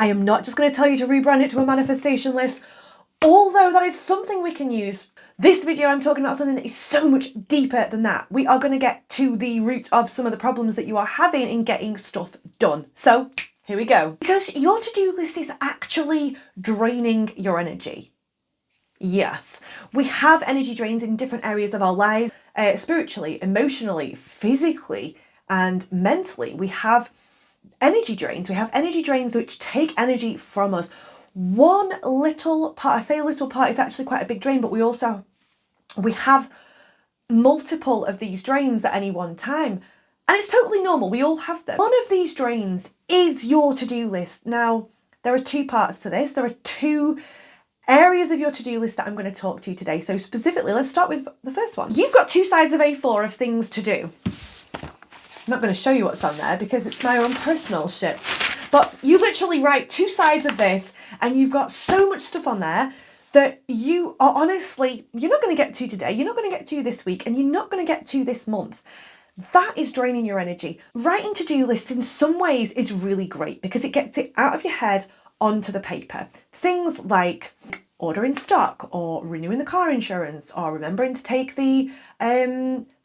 I am not just going to tell you to rebrand it to a manifestation list, although that is something we can use. This video, I'm talking about something that is so much deeper than that. We are going to get to the root of some of the problems that you are having in getting stuff done. So here we go. Because your to-do list is actually draining your energy. Yes, we have energy drains in different areas of our lives, spiritually, emotionally, physically, and mentally. We have energy drains. We have energy drains which take energy from us. One little part, I say a little part, is actually quite a big drain, but we have multiple of these drains at any one time. And it's totally normal. We all have them. One of these drains is your to-do list. Now, there are two parts to this. There are two areas of your to-do list that I'm going to talk to you today. So specifically, let's start with the first one. You've got 2 sides of A4 of things to do. I'm not going to show you what's on there because it's my own personal shit. But you literally write 2 sides of this and you've got so much stuff on there that you are honestly, you're not going to get to today, you're not going to get to this week, and you're not going to get to this month. That is draining your energy. Writing to-do lists in some ways is really great because it gets it out of your head onto the paper. Things like ordering stock or renewing the car insurance or remembering to take the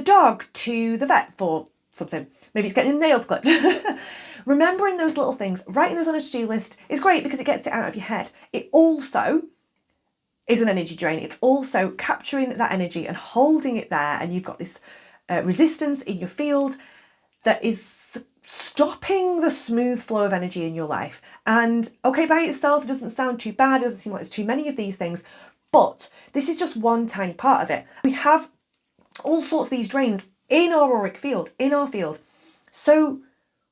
dog to the vet for something. Maybe it's getting nails clipped. Remembering those little things, writing those on a to-do list is great because it gets it out of your head. It also is an energy drain. It's also capturing that energy and holding it there, and you've got this resistance in your field that is stopping the smooth flow of energy in your life. And okay, by itself, it doesn't sound too bad, it doesn't seem like there's too many of these things, but this is just one tiny part of it. We have all sorts of these drains in our auric field, in our field. So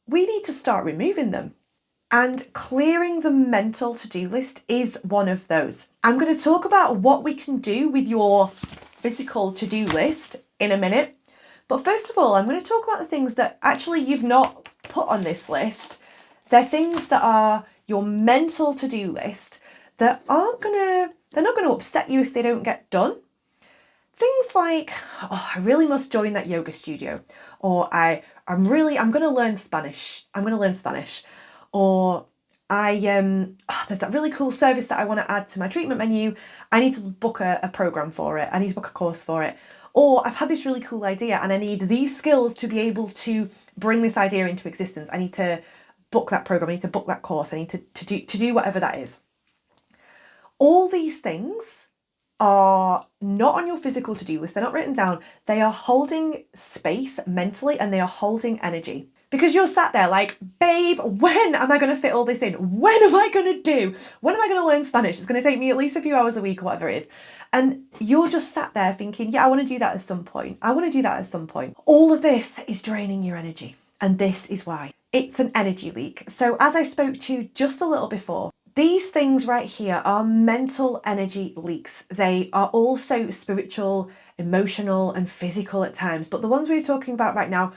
we need to start removing them. And clearing the mental to-do list is one of those. I'm going to talk about what we can do with your physical to-do list in a minute. But first of all, I'm going to talk about the things that actually you've not put on this list. They're things that are your mental to-do list that they're not going to upset you if they don't get done. Things like, oh, I really must join that yoga studio. Or I'm going to learn Spanish. I'm going to learn Spanish. Or there's that really cool service that I want to add to my treatment menu. I need to book a program for it. I need to book a course for it. Or I've had this really cool idea and I need these skills to be able to bring this idea into existence. I need to book that program. I need to book that course. I need to do whatever that is. All these things are not on your physical to-do list. They're not written down. They are holding space mentally and they are holding energy. Because you're sat there like, babe, when am I going to fit all this in? When am I going to do? When am I going to learn Spanish? It's going to take me at least a few hours a week or whatever it is. And you're just sat there thinking, yeah, I want to do that at some point. I want to do that at some point. All of this is draining your energy. And this is why. It's an energy leak. So as I spoke to just a little before, these things right here are mental energy leaks. They are also spiritual, emotional, and physical at times. But the ones we're talking about right now,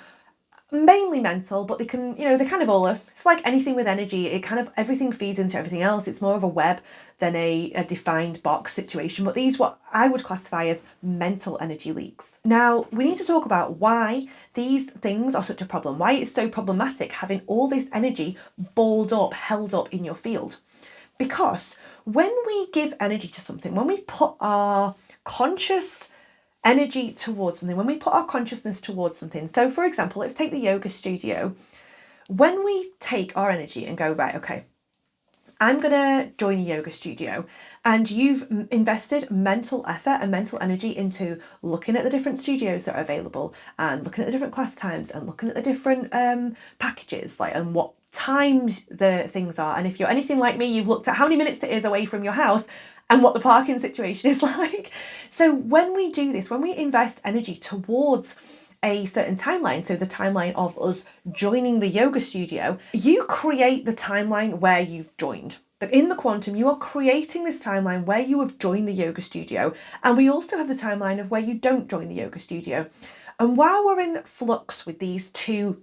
mainly mental, but they can, they kind of all are. It's like anything with energy. It kind of, everything feeds into everything else. It's more of a web than a defined box situation. But these, what I would classify as mental energy leaks. Now, we need to talk about why these things are such a problem. Why it's so problematic having all this energy balled up, held up in your field. Because when we give energy to something, when we put our conscious energy towards something, when we put our consciousness towards something. So for example, let's take the yoga studio. When we take our energy and go, right, okay, I'm going to join a yoga studio, and you've invested mental effort and mental energy into looking at the different studios that are available and looking at the different class times and looking at the different packages, like, and what times the things are. And if you're anything like me, you've looked at how many minutes it is away from your house and what the parking situation is like. So when we do this, when we invest energy towards a certain timeline, so the timeline of us joining the yoga studio, you create the timeline where you've joined. But in the quantum, you are creating this timeline where you have joined the yoga studio. And we also have the timeline of where you don't join the yoga studio. And while we're in flux with these two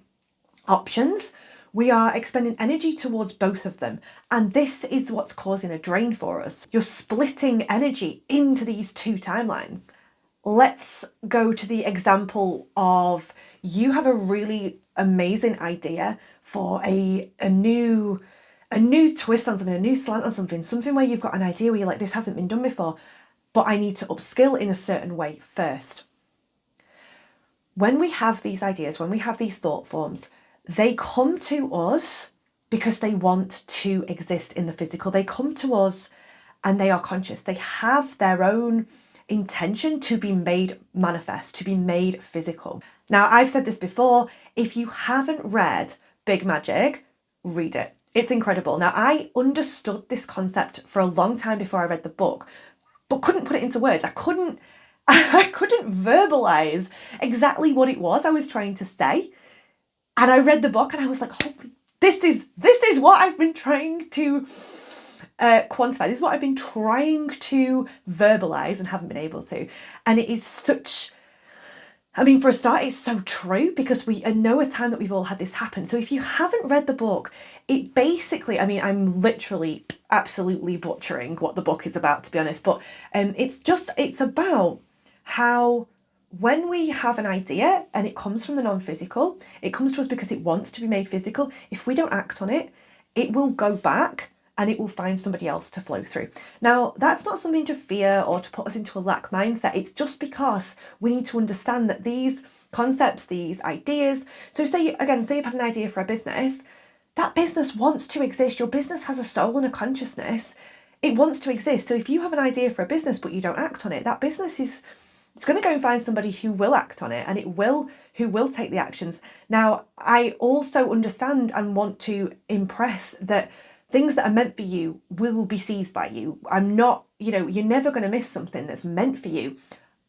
options, we are expending energy towards both of them. And this is what's causing a drain for us. You're splitting energy into these two timelines. Let's go to the example of you have a really amazing idea for a new a new twist on something, a new slant on something, something where you've got an idea where you're like, this hasn't been done before, but I need to upskill in a certain way first. When we have these ideas, when we have these thought forms, they come to us because they want to exist in the physical. They come to us and they are conscious. They have their own intention to be made manifest, to be made physical. Now, I've said this before, if you haven't read Big Magic, read it. It's incredible. Now, I understood this concept for a long time before I read the book, but couldn't put it into words. I couldn't verbalize exactly what it was I was trying to say. And I read the book and I was like, holy, this is what I've been trying to quantify. This is what I've been trying to verbalize and haven't been able to. And it is such, I mean, for a start, it's so true because we know a time that we've all had this happen. So if you haven't read the book, it basically, I mean, I'm literally absolutely butchering what the book is about, to be honest, but it's about how when we have an idea and it comes from the non-physical, it comes to us because it wants to be made physical. If we don't act on it, it will go back and it will find somebody else to flow through. Now, that's not something to fear or to put us into a lack mindset. It's just because we need to understand that these concepts, these ideas, so say you've had an idea for a business, that business wants to exist. Your business has a soul and a consciousness. It wants to exist. So if you have an idea for a business but you don't act on it, that business it's going to go and find somebody who will act on it and who will take the actions. Now, I also understand and want to impress that things that are meant for you will be seized by you. You're never going to miss something that's meant for you.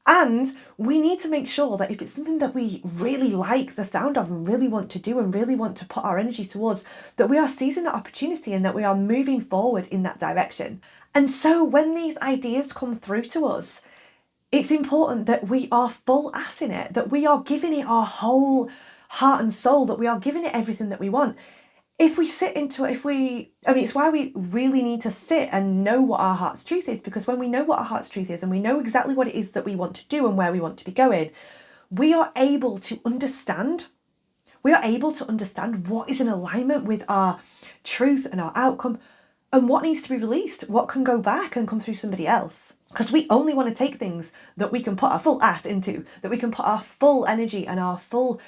And we need to make sure that if it's something that we really like the sound of and really want to do and really want to put our energy towards, that we are seizing that opportunity and that we are moving forward in that direction. And so when these ideas come through to us, it's important that we are full ass in it, that we are giving it our whole heart and soul, that we are giving it everything that we want. If we sit into it, it's why we really need to sit and know what our heart's truth is, because when we know what our heart's truth is and we know exactly what it is that we want to do and where we want to be going, we are able to understand what is in alignment with our truth and our outcome and what needs to be released, what can go back and come through somebody else. Because we only want to take things that we can put our full ass into, that we can put our full energy and our full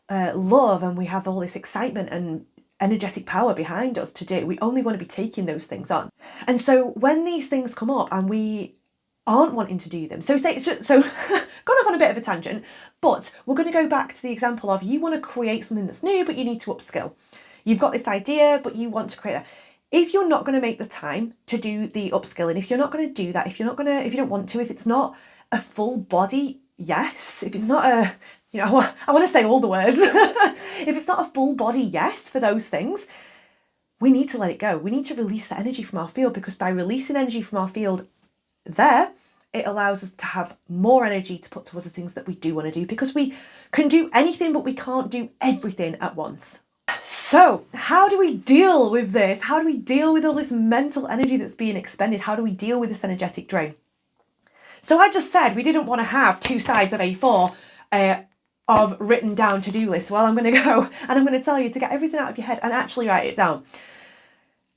love, and we have all this excitement and energetic power behind us to do. We only want to be taking those things on. And so when these things come up and we aren't wanting to do them, so gone off on a bit of a tangent, but we're going to go back to the example of you want to create something that's new, but you need to upskill. You've got this idea, but you want to create that. If you're not going to make the time to do the upskilling, if you're not going to do that, if you don't want to, if it's not a full body yes, if it's not I want to say all the words, if it's not a full body yes for those things, we need to let it go. We need to release that energy from our field, because by releasing energy from our field it allows us to have more energy to put towards the things that we do want to do, because we can do anything, but we can't do everything at once. So how do we deal with this? How do we deal with all this mental energy that's being expended? How do we deal with this energetic drain? So I just said we didn't want to have 2 sides of A4 of written down to-do lists. Well, I'm going to go and I'm going to tell you to get everything out of your head and actually write it down,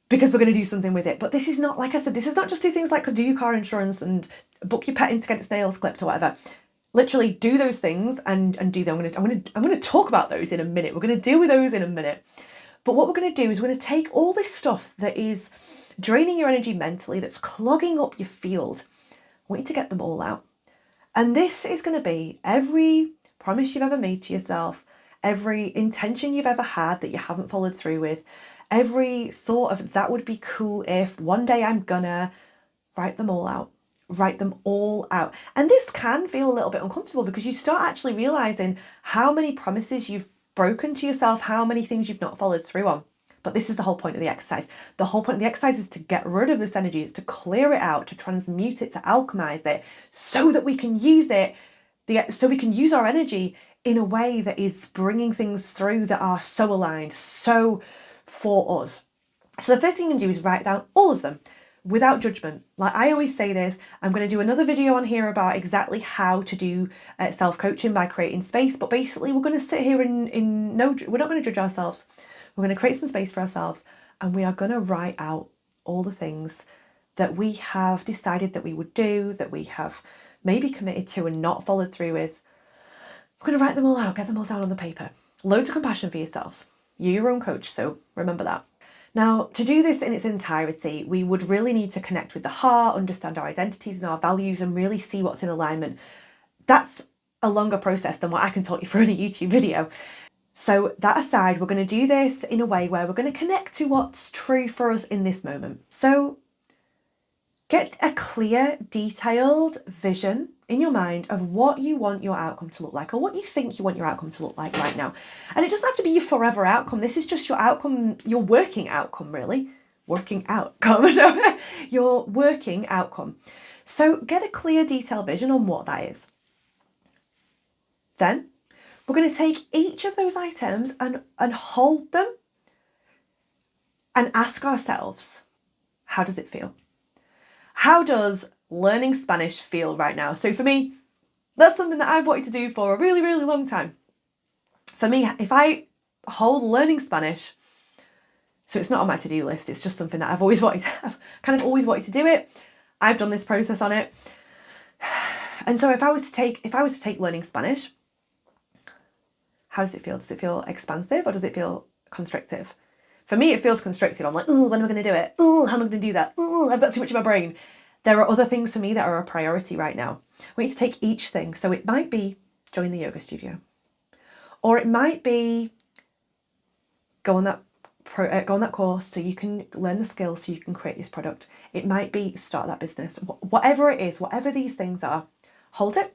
because we're going to do something with it. But this is not, like I said, this is not just do things like do your car insurance and book your pet in to get its nails clipped or whatever. Literally do those things and do them. I'm going to talk about those in a minute. We're going to deal with those in a minute. But what we're going to do is we're going to take all this stuff that is draining your energy mentally, that's clogging up your field. I want you to get them all out. And this is going to be every promise you've ever made to yourself, every intention you've ever had that you haven't followed through with, every thought of that would be cool if one day I'm gonna, write them all out. Write them all out. And this can feel a little bit uncomfortable, because you start actually realizing how many promises you've broken to yourself, how many things you've not followed through on. But this is the whole point of the exercise. The whole point of the exercise is to get rid of this energy, is to clear it out, to transmute it, to alchemize it, so that we can use it, so we can use our energy in a way that is bringing things through that are so aligned, so for us. So the first thing you can do is write down all of them without judgment. Like I always say this, I'm going to do another video on here about exactly how to do self-coaching by creating space. But basically we're going to sit here we're not going to judge ourselves. We're going to create some space for ourselves and we are going to write out all the things that we have decided that we would do, that we have maybe committed to and not followed through with. We're going to write them all out, get them all down on the paper. Loads of compassion for yourself. You're your own coach, so remember that. Now, to do this in its entirety, we would really need to connect with the heart, understand our identities and our values, and really see what's in alignment. That's a longer process than what I can talk you through in a YouTube video. So that aside, we're going to do this in a way where we're going to connect to what's true for us in this moment. So get a clear, detailed vision in your mind of what you want your outcome to look like, or what you think you want your outcome to look like right now. And it doesn't have to be your forever outcome. This is just your outcome, your working outcome, really. Working outcome. Your working outcome. So get a clear, detailed vision on what that is. Then we're going to take each of those items and hold them and ask ourselves, how does it feel? How does learning Spanish feel right now? So for me, that's something that I've wanted to do for a really, really long time. For me, if I hold learning Spanish, so it's not on my to-do list, it's just something that I've always wanted to have, kind of always wanted to do it. I've done this process on it. And so if I was to take learning Spanish, how does it feel? Does it feel expansive or does it feel constrictive? For me, it feels constricted. I'm like, oh, when am I going to do it? Oh, how am I going to do that? Oh, I've got too much in my brain. There are other things for me that are a priority right now. I want you to take each thing. So it might be join the yoga studio, or it might be go on that course so you can learn the skills so you can create this product. It might be start that business. Whatever it is, whatever these things are, hold it.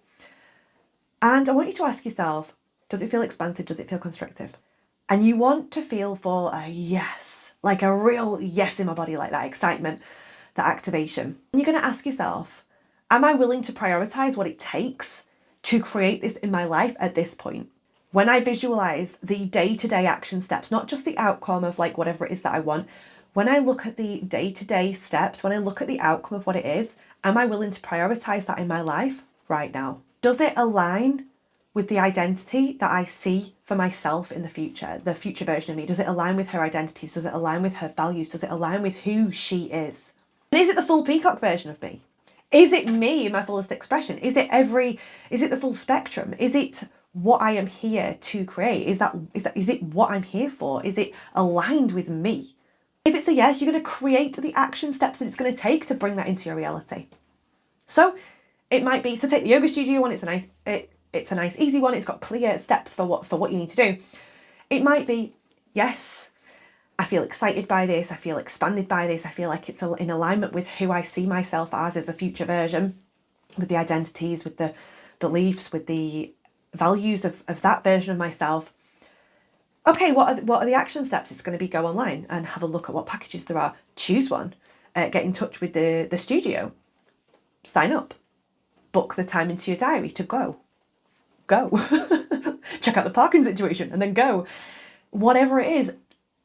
And I want you to ask yourself, does it feel expansive? Does it feel constrictive? And you want to feel for a yes, like a real yes in my body, like that excitement, that activation. And you're going to ask yourself, am I willing to prioritize what it takes to create this in my life at this point? When I visualize the day-to-day action steps, not just the outcome of like whatever it is that I want, when I look at the day-to-day steps, when I look at the outcome of what it is, am I willing to prioritize that in my life right now? Does it align with the identity that I see for myself in the future version of me? Does it align with her identities? Does it align with her values? Does it align with who she is? And is it the full peacock version of me? Is it me in my fullest expression? Is it the full spectrum? Is it what I am here to create? Is it what I'm here for? Is it aligned with me? If it's a yes, you're going to create the action steps that it's going to take to bring that into your reality. So it might be, so take the yoga studio one, it's a nice easy one. It's got clear steps for what you need to do. It might be, yes, I feel excited by this. I feel expanded by this. I feel like it's in alignment with who I see myself as a future version, with the identities, with the beliefs, with the values of that version of myself. Okay, what are the action steps? It's going to be go online and have a look at what packages there are. Choose one. Get in touch with the studio. Sign up. Book the time into your diary to go. Check out the parking situation and then go. Whatever it is,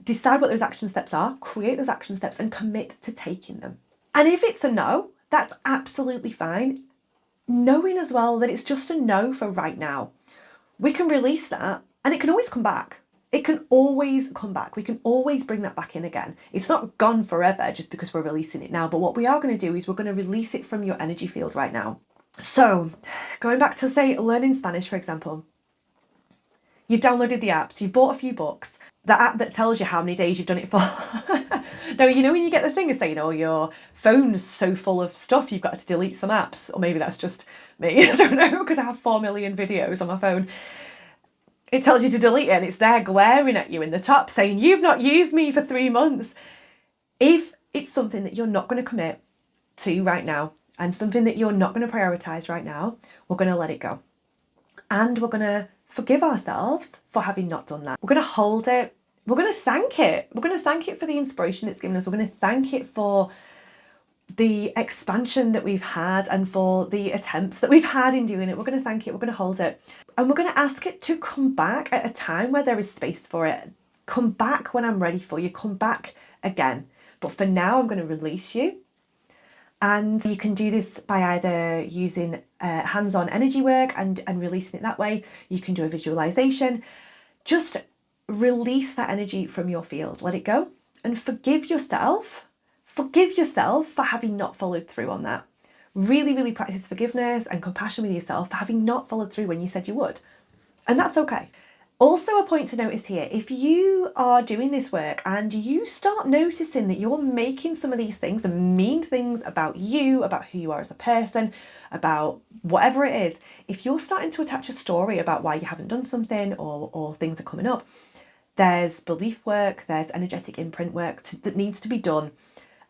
decide what those action steps are, create those action steps and commit to taking them. And if it's a no, that's absolutely fine. Knowing as well that it's just a no for right now. We can release that and it can always come back. It can always come back. We can always bring that back in again. It's not gone forever just because we're releasing it now. But what we are going to do is we're going to release it from your energy field right now. So going back to, say, learning Spanish, for example, you've downloaded the apps, you've bought a few books, the app that tells you how many days you've done it for. Now, you know when you get the thing of saying, oh, your phone's so full of stuff, you've got to delete some apps. Or maybe that's just me, I don't know, because I have 4 million videos on my phone. It tells you to delete it and it's there glaring at you in the top saying, you've not used me for 3 months. If it's something that you're not going to commit to right now, and something that you're not going to prioritize right now, we're going to let it go. And we're going to forgive ourselves for having not done that. We're going to hold it. We're going to thank it. We're going to thank it for the inspiration it's given us. We're going to thank it for the expansion that we've had and for the attempts that we've had in doing it. We're going to thank it. We're going to hold it. And we're going to ask it to come back at a time where there is space for it. Come back when I'm ready for you. Come back again. But for now, I'm going to release you. And you can do this by either using hands-on energy work and releasing it that way. You can do a visualization. Just release that energy from your field. Let it go. and forgive yourself. Forgive yourself for having not followed through on that. Really, really practice forgiveness and compassion with yourself for having not followed through when you said you would. And that's okay. Also, a point to notice here, if you are doing this work and you start noticing that you're making some of these things and mean things about you, about who you are as a person, about whatever it is, if you're starting to attach a story about why you haven't done something or things are coming up, there's belief work, there's energetic imprint work that needs to be done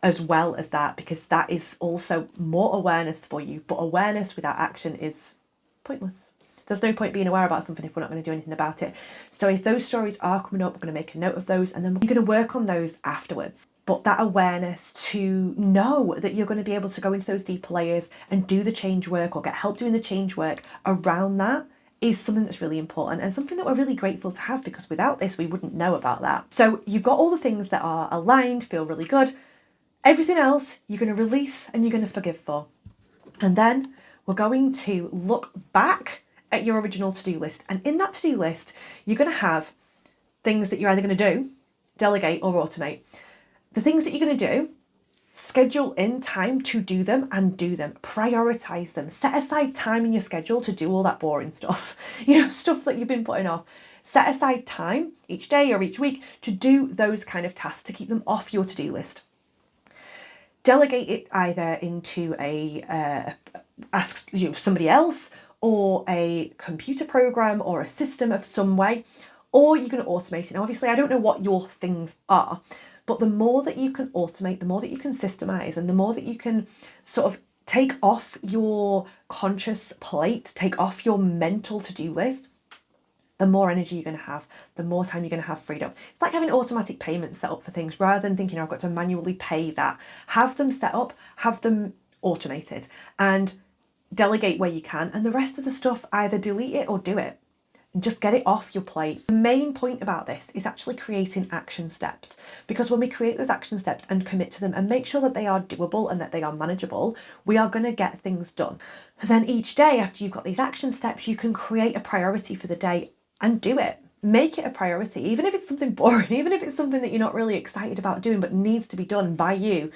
as well as that, because that is also more awareness for you. But awareness without action is pointless. There's no point being aware about something if we're not going to do anything about it. So if those stories are coming up, we're going to make a note of those and then you're going to work on those afterwards. But that awareness to know that you're going to be able to go into those deeper layers and do the change work or get help doing the change work around that is something that's really important and something that we're really grateful to have, because without this, we wouldn't know about that. So you've got all the things that are aligned, feel really good. Everything else you're going to release and you're going to forgive for. And then we're going to look back at your original to-do list. And in that to-do list, you're going to have things that you're either going to do, delegate or automate. The things that you're going to do, schedule in time to do them and do them. Prioritize them. Set aside time in your schedule to do all that boring stuff. Stuff that you've been putting off. Set aside time each day or each week to do those kind of tasks, to keep them off your to-do list. Delegate it either into ask somebody else, or a computer program or a system of some way, or you're going to automate it. Now, obviously, I don't know what your things are, but the more that you can automate, the more that you can systemize, and the more that you can sort of take off your conscious plate, take off your mental to-do list, the more energy you're going to have, the more time you're going to have freed up. It's like having automatic payments set up for things rather than thinking, I've got to manually pay that. Have them set up, have them automated, and delegate where you can, and the rest of the stuff, either delete it or do it. And just get it off your plate. The main point about this is actually creating action steps, because when we create those action steps and commit to them and make sure that they are doable and that they are manageable, we are going to get things done. And then each day after you've got these action steps, you can create a priority for the day and do it. Make it a priority, even if it's something boring, even if it's something that you're not really excited about doing but needs to be done by you.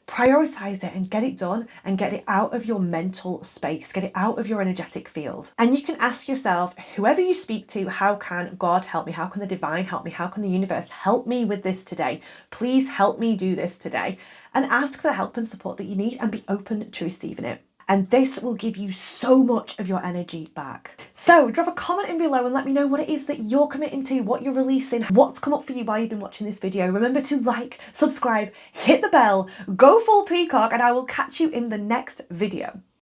Prioritize it and get it done and get it out of your mental space, get it out of your energetic field. And you can ask yourself, whoever you speak to, how can God help me? How can the divine help me? How can the universe help me with this today? Please help me do this today. And ask for the help and support that you need and be open to receiving it. And this will give you so much of your energy back. So drop a comment in below and let me know what it is that you're committing to, what you're releasing, what's come up for you while you've been watching this video. Remember to like, subscribe, hit the bell, go full peacock, and I will catch you in the next video.